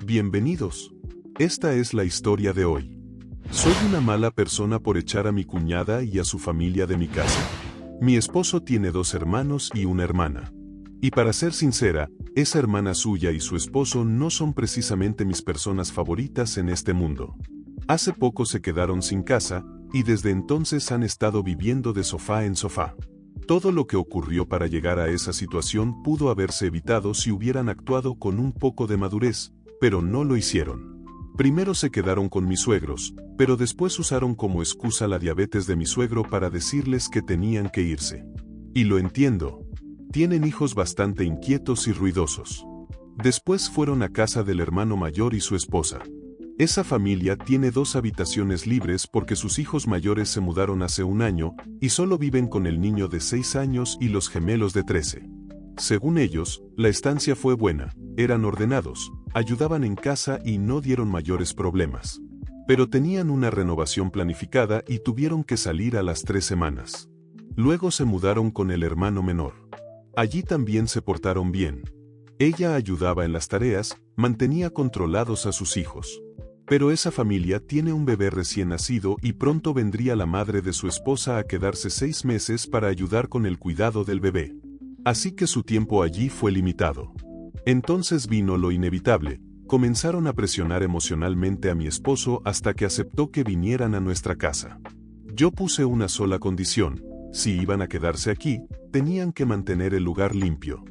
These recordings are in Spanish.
Bienvenidos. Esta es la historia de hoy. ¿Soy una mala persona por echar a mi cuñada y a su familia de mi casa? Mi esposo tiene 2 hermanos y una hermana. Y para ser sincera, esa hermana suya y su esposo no son precisamente mis personas favoritas en este mundo. Hace poco se quedaron sin casa, y desde entonces han estado viviendo de sofá en sofá. Todo lo que ocurrió para llegar a esa situación pudo haberse evitado si hubieran actuado con un poco de madurez, pero no lo hicieron. Primero se quedaron con mis suegros, pero después usaron como excusa la diabetes de mi suegro para decirles que tenían que irse. Y lo entiendo. Tienen hijos bastante inquietos y ruidosos. Después fueron a casa del hermano mayor y su esposa. Esa familia tiene 2 habitaciones libres porque sus hijos mayores se mudaron hace un año y solo viven con el niño de 6 años y los gemelos de 13. Según ellos, la estancia fue buena, eran ordenados, ayudaban en casa y no dieron mayores problemas. Pero tenían una renovación planificada y tuvieron que salir a las 3 semanas. Luego se mudaron con el hermano menor. Allí también se portaron bien. Ella ayudaba en las tareas, mantenía controlados a sus hijos. Pero esa familia tiene un bebé recién nacido y pronto vendría la madre de su esposa a quedarse 6 meses para ayudar con el cuidado del bebé. Así que su tiempo allí fue limitado. Entonces vino lo inevitable, comenzaron a presionar emocionalmente a mi esposo hasta que aceptó que vinieran a nuestra casa. Yo puse una sola condición: si iban a quedarse aquí, tenían que mantener el lugar limpio.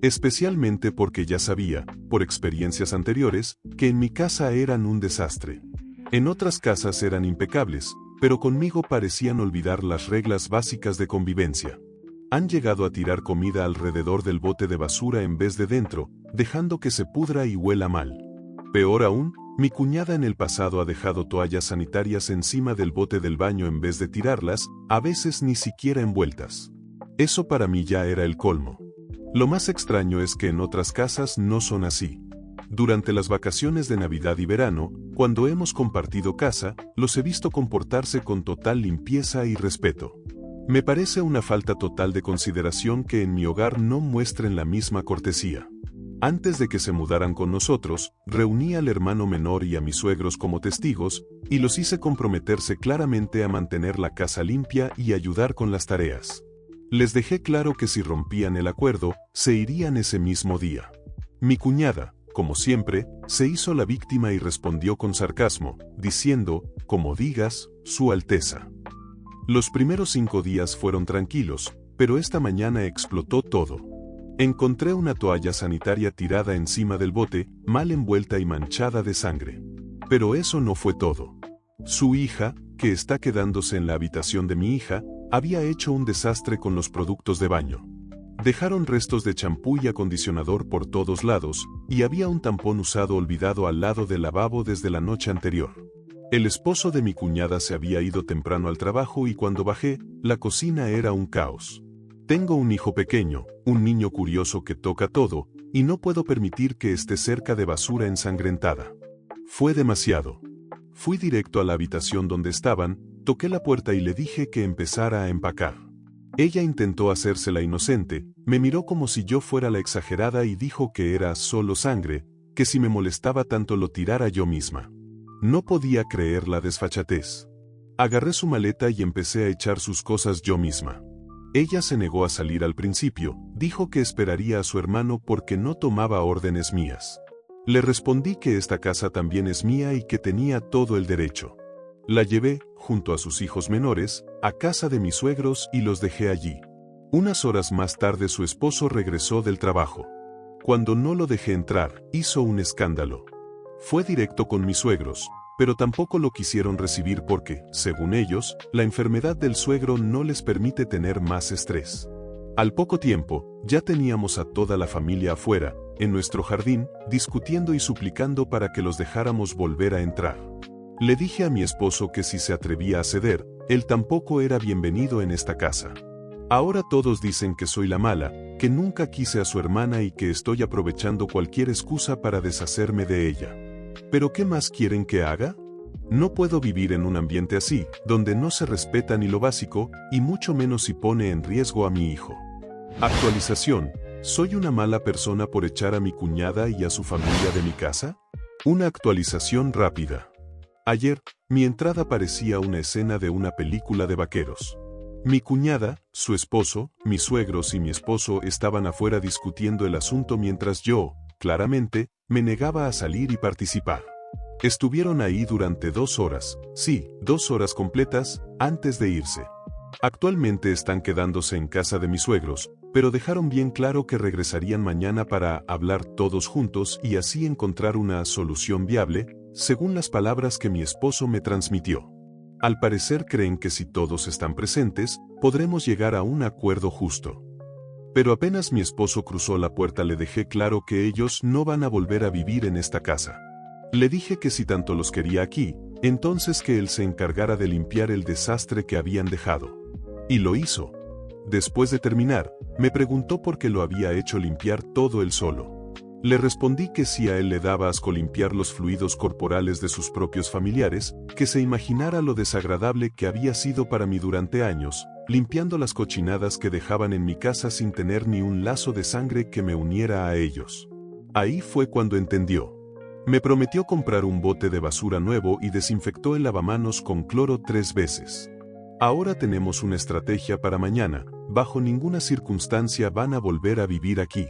Especialmente porque ya sabía, por experiencias anteriores, que en mi casa eran un desastre. En otras casas eran impecables, pero conmigo parecían olvidar las reglas básicas de convivencia. Han llegado a tirar comida alrededor del bote de basura en vez de dentro, dejando que se pudra y huela mal. Peor aún, mi cuñada en el pasado ha dejado toallas sanitarias encima del bote del baño en vez de tirarlas, a veces ni siquiera envueltas. Eso para mí ya era el colmo. Lo más extraño es que en otras casas no son así. Durante las vacaciones de Navidad y verano, cuando hemos compartido casa, los he visto comportarse con total limpieza y respeto. Me parece una falta total de consideración que en mi hogar no muestren la misma cortesía. Antes de que se mudaran con nosotros, reuní al hermano menor y a mis suegros como testigos, y los hice comprometerse claramente a mantener la casa limpia y ayudar con las tareas. Les dejé claro que si rompían el acuerdo, se irían ese mismo día. Mi cuñada, como siempre, se hizo la víctima y respondió con sarcasmo, diciendo: «Como digas, Su Alteza». Los primeros 5 días fueron tranquilos, pero esta mañana explotó todo. Encontré una toalla sanitaria tirada encima del bote, mal envuelta y manchada de sangre. Pero eso no fue todo. Su hija, que está quedándose en la habitación de mi hija, había hecho un desastre con los productos de baño. Dejaron restos de champú y acondicionador por todos lados, y había un tampón usado olvidado al lado del lavabo desde la noche anterior. El esposo de mi cuñada se había ido temprano al trabajo y cuando bajé, la cocina era un caos. Tengo un hijo pequeño, un niño curioso que toca todo, y no puedo permitir que esté cerca de basura ensangrentada. Fue demasiado. Fui directo a la habitación donde estaban, toqué la puerta y le dije que empezara a empacar. Ella intentó hacerse la inocente, me miró como si yo fuera la exagerada y dijo que era solo sangre, que si me molestaba tanto lo tirara yo misma. No podía creer la desfachatez. Agarré su maleta y empecé a echar sus cosas yo misma. Ella se negó a salir al principio, dijo que esperaría a su hermano porque no tomaba órdenes mías. Le respondí que esta casa también es mía y que tenía todo el derecho. La llevé, junto a sus hijos menores, a casa de mis suegros y los dejé allí. Unas horas más tarde su esposo regresó del trabajo. Cuando no lo dejé entrar, hizo un escándalo. Fue directo con mis suegros, pero tampoco lo quisieron recibir porque, según ellos, la enfermedad del suegro no les permite tener más estrés. Al poco tiempo, ya teníamos a toda la familia afuera, en nuestro jardín, discutiendo y suplicando para que los dejáramos volver a entrar. Le dije a mi esposo que si se atrevía a ceder, él tampoco era bienvenido en esta casa. Ahora todos dicen que soy la mala, que nunca quise a su hermana y que estoy aprovechando cualquier excusa para deshacerme de ella. ¿Pero qué más quieren que haga? No puedo vivir en un ambiente así, donde no se respeta ni lo básico, y mucho menos si pone en riesgo a mi hijo. Actualización: ¿soy una mala persona por echar a mi cuñada y a su familia de mi casa? Una actualización rápida. Ayer, mi entrada parecía una escena de una película de vaqueros. Mi cuñada, su esposo, mis suegros y mi esposo estaban afuera discutiendo el asunto mientras yo, claramente, me negaba a salir y participar. Estuvieron ahí durante 2 horas, sí, 2 horas completas, antes de irse. Actualmente están quedándose en casa de mis suegros, pero dejaron bien claro que regresarían mañana para hablar todos juntos y así encontrar una solución viable, según las palabras que mi esposo me transmitió. Al parecer creen que si todos están presentes, podremos llegar a un acuerdo justo. Pero apenas mi esposo cruzó la puerta le dejé claro que ellos no van a volver a vivir en esta casa. Le dije que si tanto los quería aquí, entonces que él se encargara de limpiar el desastre que habían dejado. Y lo hizo. Después de terminar, me preguntó por qué lo había hecho limpiar todo él solo. Le respondí que si a él le daba asco limpiar los fluidos corporales de sus propios familiares, que se imaginara lo desagradable que había sido para mí durante años, limpiando las cochinadas que dejaban en mi casa sin tener ni un lazo de sangre que me uniera a ellos. Ahí fue cuando entendió. Me prometió comprar un bote de basura nuevo y desinfectó el lavamanos con cloro 3 veces. Ahora tenemos una estrategia para mañana, bajo ninguna circunstancia van a volver a vivir aquí.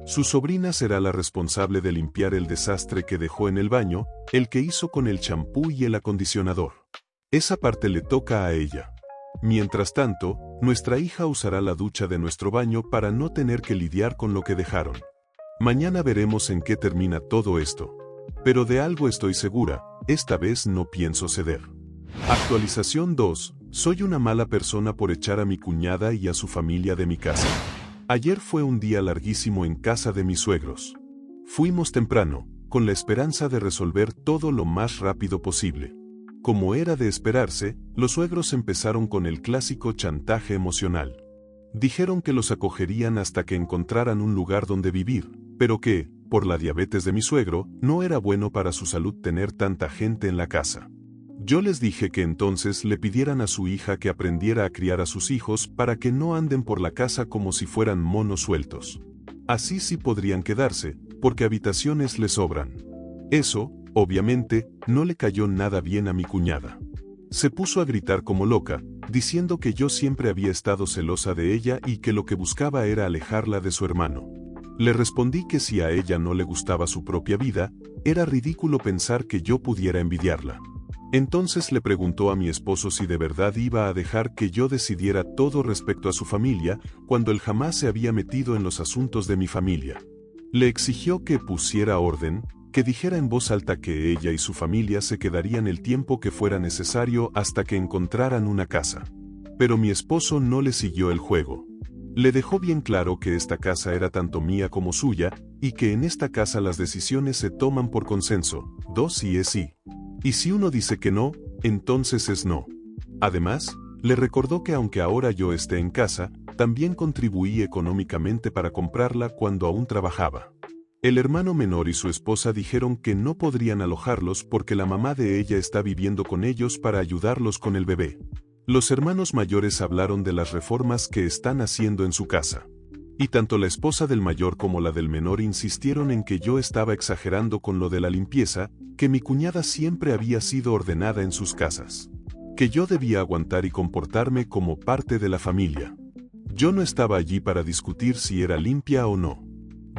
Su sobrina será la responsable de limpiar el desastre que dejó en el baño, el que hizo con el champú y el acondicionador. Esa parte le toca a ella. Mientras tanto, nuestra hija usará la ducha de nuestro baño para no tener que lidiar con lo que dejaron. Mañana veremos en qué termina todo esto. Pero de algo estoy segura, esta vez no pienso ceder. Actualización 2. Soy una mala persona por echar a mi cuñada y a su familia de mi casa. Ayer fue un día larguísimo en casa de mis suegros. Fuimos temprano, con la esperanza de resolver todo lo más rápido posible. Como era de esperarse, los suegros empezaron con el clásico chantaje emocional. Dijeron que los acogerían hasta que encontraran un lugar donde vivir, pero que, por la diabetes de mi suegro, no era bueno para su salud tener tanta gente en la casa. Yo les dije que entonces le pidieran a su hija que aprendiera a criar a sus hijos para que no anden por la casa como si fueran monos sueltos. Así sí podrían quedarse, porque habitaciones les sobran. Eso, obviamente, no le cayó nada bien a mi cuñada. Se puso a gritar como loca, diciendo que yo siempre había estado celosa de ella y que lo que buscaba era alejarla de su hermano. Le respondí que si a ella no le gustaba su propia vida, era ridículo pensar que yo pudiera envidiarla. Entonces le preguntó a mi esposo si de verdad iba a dejar que yo decidiera todo respecto a su familia, cuando él jamás se había metido en los asuntos de mi familia. Le exigió que pusiera orden, que dijera en voz alta que ella y su familia se quedarían el tiempo que fuera necesario hasta que encontraran una casa. Pero mi esposo no le siguió el juego. Le dejó bien claro que esta casa era tanto mía como suya, y que en esta casa las decisiones se toman por consenso, 2 sí es sí. Y si uno dice que no, entonces es no. Además, le recordó que aunque ahora yo esté en casa, también contribuí económicamente para comprarla cuando aún trabajaba. El hermano menor y su esposa dijeron que no podrían alojarlos porque la mamá de ella está viviendo con ellos para ayudarlos con el bebé. Los hermanos mayores hablaron de las reformas que están haciendo en su casa. Y tanto la esposa del mayor como la del menor insistieron en que yo estaba exagerando con lo de la limpieza, que mi cuñada siempre había sido ordenada en sus casas. Que yo debía aguantar y comportarme como parte de la familia. Yo no estaba allí para discutir si era limpia o no.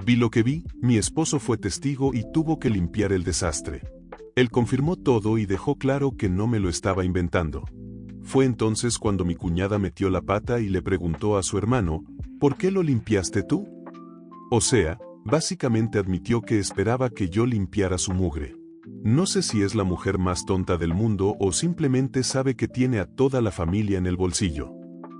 Vi lo que vi, mi esposo fue testigo y tuvo que limpiar el desastre. Él confirmó todo y dejó claro que no me lo estaba inventando. Fue entonces cuando mi cuñada metió la pata y le preguntó a su hermano, ¿por qué lo limpiaste tú? O sea, básicamente admitió que esperaba que yo limpiara su mugre. No sé si es la mujer más tonta del mundo o simplemente sabe que tiene a toda la familia en el bolsillo.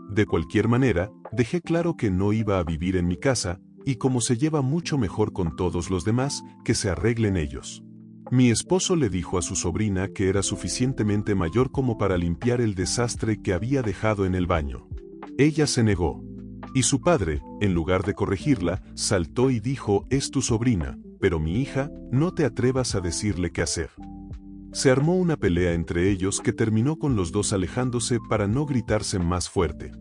De cualquier manera, dejé claro que no iba a vivir en mi casa, y como se lleva mucho mejor con todos los demás, que se arreglen ellos. Mi esposo le dijo a su sobrina que era suficientemente mayor como para limpiar el desastre que había dejado en el baño. Ella se negó. Y su padre, en lugar de corregirla, saltó y dijo, es tu sobrina, pero mi hija, no te atrevas a decirle qué hacer. Se armó una pelea entre ellos que terminó con los dos alejándose para no gritarse más fuerte.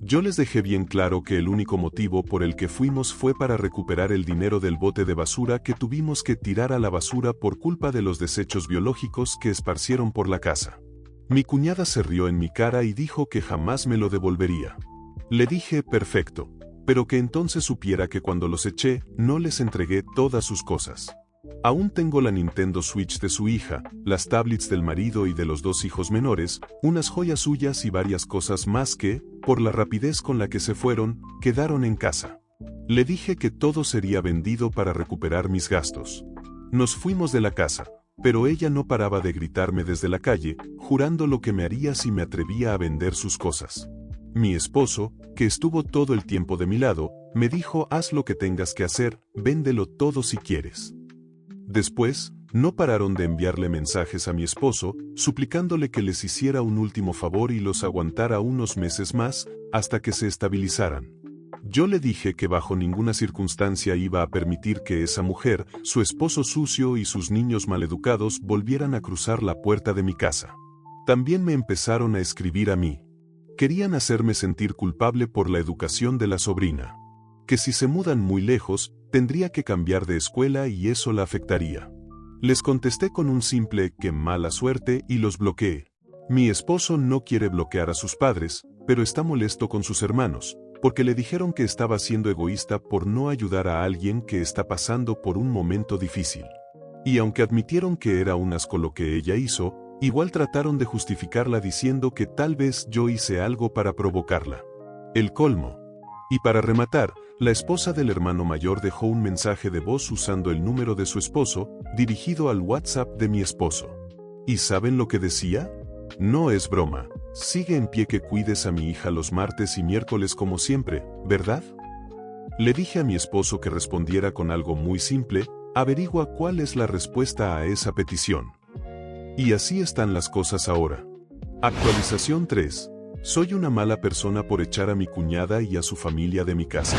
Yo les dejé bien claro que el único motivo por el que fuimos fue para recuperar el dinero del bote de basura que tuvimos que tirar a la basura por culpa de los desechos biológicos que esparcieron por la casa. Mi cuñada se rió en mi cara y dijo que jamás me lo devolvería. Le dije, perfecto, pero que entonces supiera que cuando los eché, no les entregué todas sus cosas. Aún tengo la Nintendo Switch de su hija, las tablets del marido y de los 2 hijos menores, unas joyas suyas y varias cosas más que, por la rapidez con la que se fueron, quedaron en casa. Le dije que todo sería vendido para recuperar mis gastos. Nos fuimos de la casa, pero ella no paraba de gritarme desde la calle, jurando lo que me haría si me atrevía a vender sus cosas. Mi esposo, que estuvo todo el tiempo de mi lado, me dijo: haz lo que tengas que hacer, véndelo todo si quieres. Después, no pararon de enviarle mensajes a mi esposo, suplicándole que les hiciera un último favor y los aguantara unos meses más, hasta que se estabilizaran. Yo le dije que bajo ninguna circunstancia iba a permitir que esa mujer, su esposo sucio y sus niños maleducados volvieran a cruzar la puerta de mi casa. También me empezaron a escribir a mí. Querían hacerme sentir culpable por la educación de la sobrina. Que si se mudan muy lejos, tendría que cambiar de escuela y eso la afectaría. Les contesté con un simple «qué mala suerte» y los bloqueé. Mi esposo no quiere bloquear a sus padres, pero está molesto con sus hermanos, porque le dijeron que estaba siendo egoísta por no ayudar a alguien que está pasando por un momento difícil. Y aunque admitieron que era un asco lo que ella hizo, igual trataron de justificarla diciendo que tal vez yo hice algo para provocarla. El colmo. Y para rematar, la esposa del hermano mayor dejó un mensaje de voz usando el número de su esposo, dirigido al WhatsApp de mi esposo. ¿Y saben lo que decía? No es broma. Sigue en pie que cuides a mi hija los martes y miércoles como siempre, ¿verdad? Le dije a mi esposo que respondiera con algo muy simple: averigua cuál es la respuesta a esa petición. Y así están las cosas ahora. Actualización 3. ¿Soy una mala persona por echar a mi cuñada y a su familia de mi casa?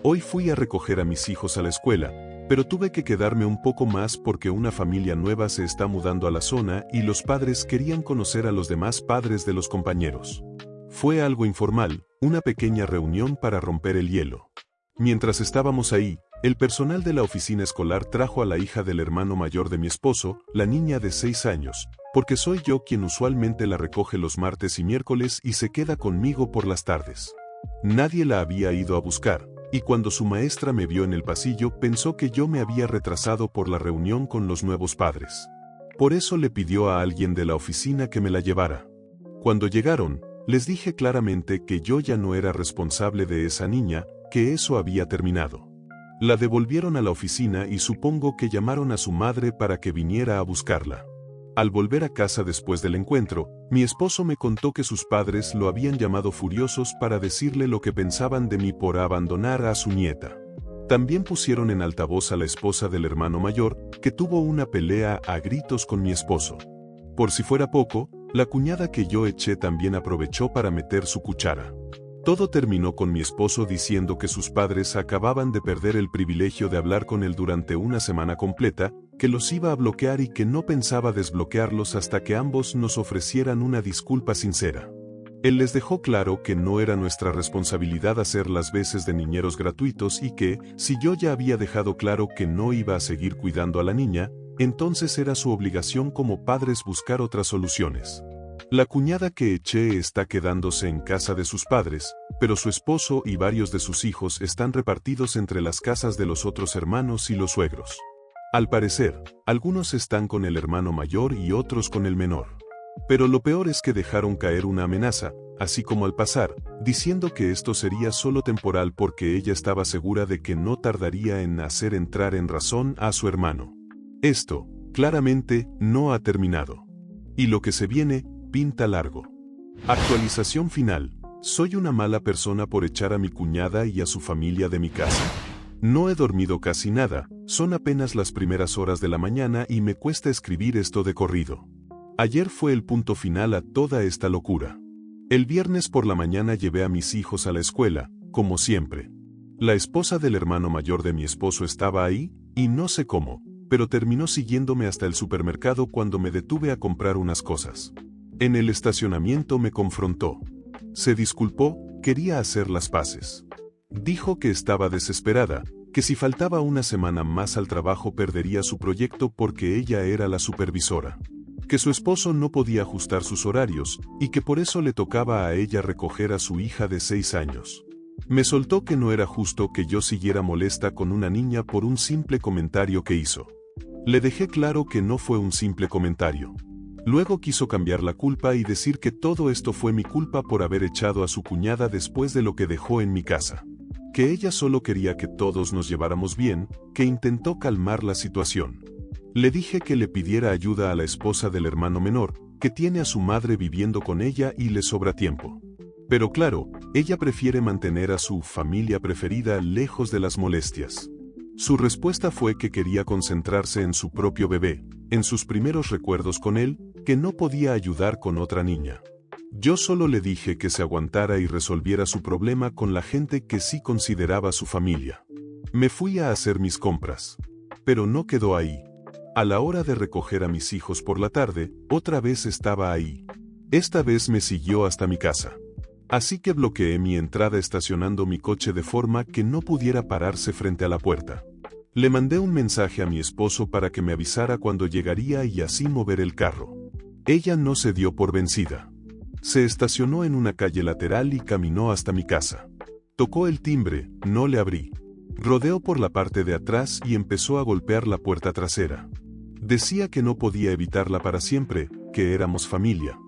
Hoy fui a recoger a mis hijos a la escuela, pero tuve que quedarme un poco más porque una familia nueva se está mudando a la zona y los padres querían conocer a los demás padres de los compañeros. Fue algo informal, una pequeña reunión para romper el hielo. Mientras estábamos ahí, el personal de la oficina escolar trajo a la hija del hermano mayor de mi esposo, la niña de 6 años, porque soy yo quien usualmente la recoge los martes y miércoles y se queda conmigo por las tardes. Nadie la había ido a buscar, y cuando su maestra me vio en el pasillo pensó que yo me había retrasado por la reunión con los nuevos padres. Por eso le pidió a alguien de la oficina que me la llevara. Cuando llegaron, les dije claramente que yo ya no era responsable de esa niña, que eso había terminado. La devolvieron a la oficina y supongo que llamaron a su madre para que viniera a buscarla. Al volver a casa después del encuentro, mi esposo me contó que sus padres lo habían llamado furiosos para decirle lo que pensaban de mí por abandonar a su nieta. También pusieron en altavoz a la esposa del hermano mayor, que tuvo una pelea a gritos con mi esposo. Por si fuera poco, la cuñada que yo eché también aprovechó para meter su cuchara. Todo terminó con mi esposo diciendo que sus padres acababan de perder el privilegio de hablar con él durante una semana completa, que los iba a bloquear y que no pensaba desbloquearlos hasta que ambos nos ofrecieran una disculpa sincera. Él les dejó claro que no era nuestra responsabilidad hacer las veces de niñeros gratuitos y que, si yo ya había dejado claro que no iba a seguir cuidando a la niña, entonces era su obligación como padres buscar otras soluciones. La cuñada que eché está quedándose en casa de sus padres, pero su esposo y varios de sus hijos están repartidos entre las casas de los otros hermanos y los suegros. Al parecer, algunos están con el hermano mayor y otros con el menor. Pero lo peor es que dejaron caer una amenaza, así como al pasar, diciendo que esto sería solo temporal porque ella estaba segura de que no tardaría en hacer entrar en razón a su hermano. Esto, claramente, no ha terminado. Y lo que se viene, pinta largo. Actualización final. ¿Soy una mala persona por echar a mi cuñada y a su familia de mi casa? No he dormido casi nada, son apenas las primeras horas de la mañana y me cuesta escribir esto de corrido. Ayer fue el punto final a toda esta locura. El viernes por la mañana llevé a mis hijos a la escuela, como siempre. La esposa del hermano mayor de mi esposo estaba ahí, y no sé cómo, pero terminó siguiéndome hasta el supermercado cuando me detuve a comprar unas cosas. En el estacionamiento me confrontó. Se disculpó, Quería hacer las paces. Dijo que estaba desesperada, que si faltaba una semana más al trabajo perdería su proyecto porque ella era la supervisora. Que su esposo no podía ajustar sus horarios, y que por eso le tocaba a ella recoger a su hija de 6 años. Me soltó que no era justo que yo siguiera molesta con una niña por un simple comentario que hizo. Le dejé claro que no fue un simple comentario. Luego quiso cambiar la culpa y decir que todo esto fue mi culpa por haber echado a su cuñada después de lo que dejó en mi casa. Que ella solo quería que todos nos lleváramos bien, que intentó calmar la situación. Le dije que le pidiera ayuda a la esposa del hermano menor, que tiene a su madre viviendo con ella y le sobra tiempo. Pero claro, ella prefiere mantener a su familia preferida lejos de las molestias. Su respuesta fue que quería concentrarse en su propio bebé, en sus primeros recuerdos con él, que no podía ayudar con otra niña. Yo solo le dije que se aguantara y resolviera su problema con la gente que sí consideraba su familia. Me fui a hacer mis compras. Pero no quedó ahí. A la hora de recoger a mis hijos por la tarde, otra vez estaba ahí. Esta vez me siguió hasta mi casa. Así que bloqueé mi entrada estacionando mi coche de forma que no pudiera pararse frente a la puerta. Le mandé un mensaje a mi esposo para que me avisara cuando llegaría y así mover el carro. Ella no se dio por vencida. Se estacionó en una calle lateral y caminó hasta mi casa. Tocó el timbre, no le abrí. Rodeó por la parte de atrás y empezó a golpear la puerta trasera. Decía que no podía evitarla para siempre, que éramos familia.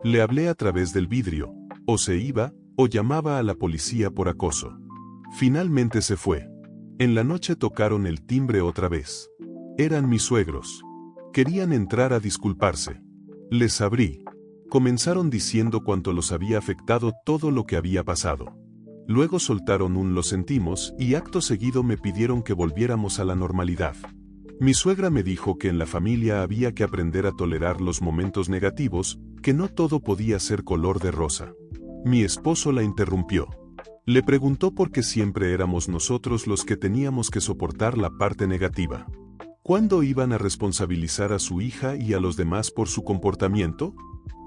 Le hablé a través del vidrio. O se iba, o llamaba a la policía por acoso. Finalmente se fue. En la noche tocaron el timbre otra vez. Eran mis suegros. Querían entrar a disculparse. Les abrí. Comenzaron diciendo cuánto los había afectado todo lo que había pasado. Luego soltaron un "lo sentimos" y acto seguido me pidieron que volviéramos a la normalidad. Mi suegra me dijo que en la familia había que aprender a tolerar los momentos negativos, que no todo podía ser color de rosa. Mi esposo la interrumpió. Le preguntó por qué siempre éramos nosotros los que teníamos que soportar la parte negativa. ¿Cuándo iban a responsabilizar a su hija y a los demás por su comportamiento?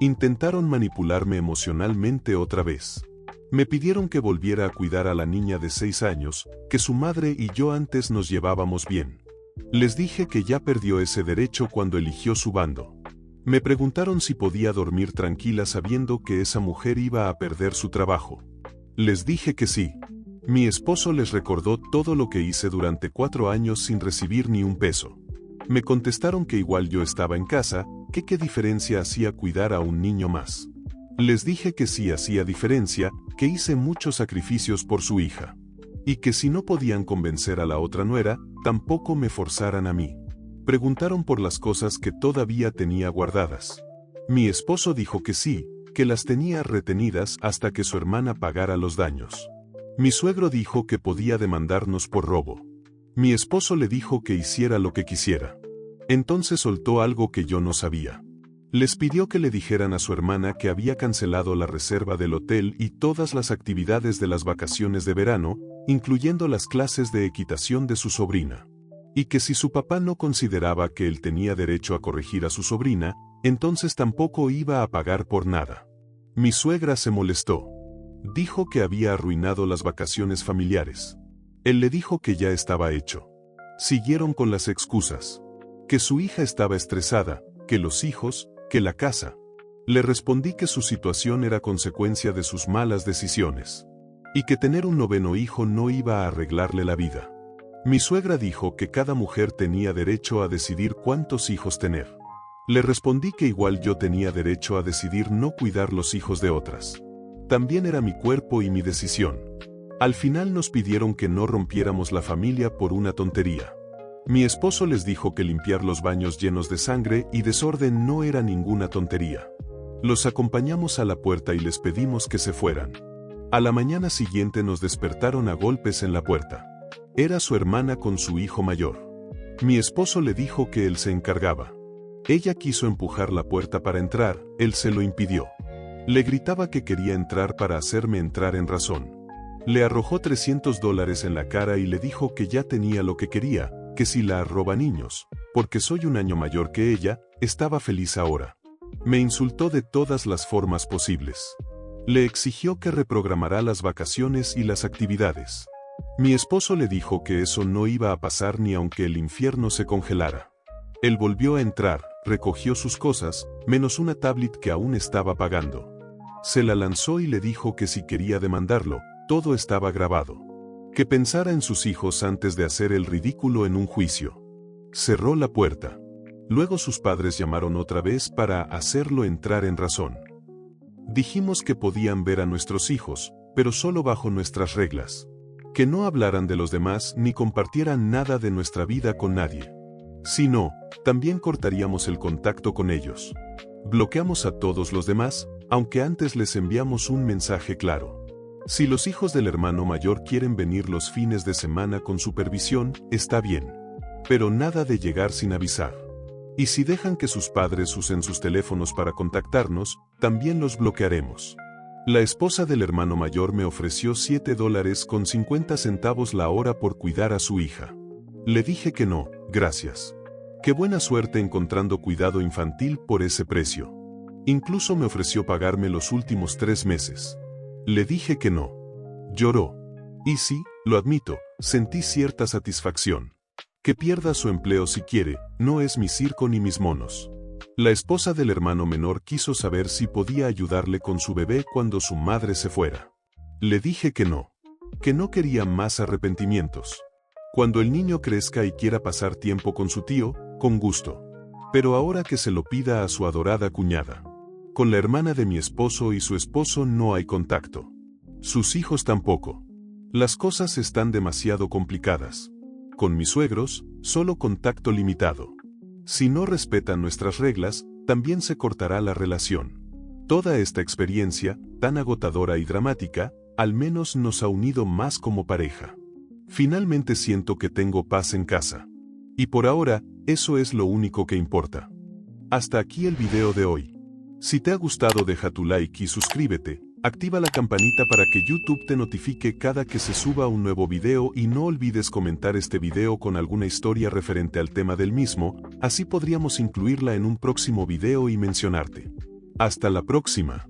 Intentaron manipularme emocionalmente otra vez. Me pidieron que volviera a cuidar a la niña de 6 años, que su madre y yo antes nos llevábamos bien. Les dije que ya perdió ese derecho cuando eligió su bando. Me preguntaron si podía dormir tranquila sabiendo que esa mujer iba a perder su trabajo. Les dije que sí. Mi esposo les recordó todo lo que hice durante 4 años sin recibir ni un peso. Me contestaron que igual yo estaba en casa, que qué diferencia hacía cuidar a un niño más. Les dije que sí hacía diferencia, que hice muchos sacrificios por su hija. Y que si no podían convencer a la otra nuera, tampoco me forzaran a mí. Preguntaron por las cosas que todavía tenía guardadas. Mi esposo dijo que sí, que las tenía retenidas hasta que su hermana pagara los daños. Mi suegro dijo que podía demandarnos por robo. Mi esposo le dijo que hiciera lo que quisiera. Entonces soltó algo que yo no sabía. Les pidió que le dijeran a su hermana que había cancelado la reserva del hotel y todas las actividades de las vacaciones de verano, incluyendo las clases de equitación de su sobrina. Y que si su papá no consideraba que él tenía derecho a corregir a su sobrina, entonces tampoco iba a pagar por nada. Mi suegra se molestó. Dijo que había arruinado las vacaciones familiares. Él le dijo que ya estaba hecho. Siguieron con las excusas. Que su hija estaba estresada, que los hijos, que la casa. Le respondí que su situación era consecuencia de sus malas decisiones. Y que tener un 9º hijo no iba a arreglarle la vida. Mi suegra dijo que cada mujer tenía derecho a decidir cuántos hijos tener. Le respondí que igual yo tenía derecho a decidir no cuidar los hijos de otras. También era mi cuerpo y mi decisión. Al final nos pidieron que no rompiéramos la familia por una tontería. Mi esposo les dijo que limpiar los baños llenos de sangre y desorden no era ninguna tontería. Los acompañamos a la puerta y les pedimos que se fueran. A la mañana siguiente nos despertaron a golpes en la puerta. Era su hermana con su hijo mayor. Mi esposo le dijo que él se encargaba. Ella quiso empujar la puerta para entrar, él se lo impidió. Le gritaba que quería entrar para hacerme entrar en razón. Le arrojó $300 en la cara y le dijo que ya tenía lo que quería, que si la arroba niños, porque soy un año mayor que ella, estaba feliz ahora. Me insultó de todas las formas posibles. Le exigió que reprogramara las vacaciones y las actividades. Mi esposo le dijo que eso no iba a pasar ni aunque el infierno se congelara. Él volvió a entrar, recogió sus cosas, menos una tablet que aún estaba pagando. Se la lanzó y le dijo que si quería demandarlo, todo estaba grabado. Que pensara en sus hijos antes de hacer el ridículo en un juicio. Cerró la puerta. Luego sus padres llamaron otra vez para hacerlo entrar en razón. Dijimos que podían ver a nuestros hijos, pero solo bajo nuestras reglas. Que no hablaran de los demás ni compartieran nada de nuestra vida con nadie. Si no, también cortaríamos el contacto con ellos. Bloqueamos a todos los demás, aunque antes les enviamos un mensaje claro. Si los hijos del hermano mayor quieren venir los fines de semana con supervisión, está bien. Pero nada de llegar sin avisar. Y si dejan que sus padres usen sus teléfonos para contactarnos, también los bloquearemos. La esposa del hermano mayor me ofreció $7.50 la hora por cuidar a su hija. Le dije que no, gracias. Qué buena suerte encontrando cuidado infantil por ese precio. Incluso me ofreció pagarme los últimos 3 meses. Le dije que no. Lloró. Y sí, lo admito, sentí cierta satisfacción. Que pierda su empleo si quiere, no es mi circo ni mis monos. La esposa del hermano menor quiso saber si podía ayudarle con su bebé cuando su madre se fuera. Le dije que no quería más arrepentimientos. Cuando el niño crezca y quiera pasar tiempo con su tío, con gusto. Pero ahora que se lo pida a su adorada cuñada. Con la hermana de mi esposo y su esposo no hay contacto. Sus hijos tampoco. Las cosas están demasiado complicadas. Con mis suegros, solo contacto limitado. Si no respetan nuestras reglas, también se cortará la relación. Toda esta experiencia, tan agotadora y dramática, al menos nos ha unido más como pareja. Finalmente siento que tengo paz en casa. Y por ahora, eso es lo único que importa. Hasta aquí el video de hoy. Si te ha gustado deja tu like y suscríbete, activa la campanita para que YouTube te notifique cada que se suba un nuevo video y no olvides comentar este video con alguna historia referente al tema del mismo, así podríamos incluirla en un próximo video y mencionarte. Hasta la próxima.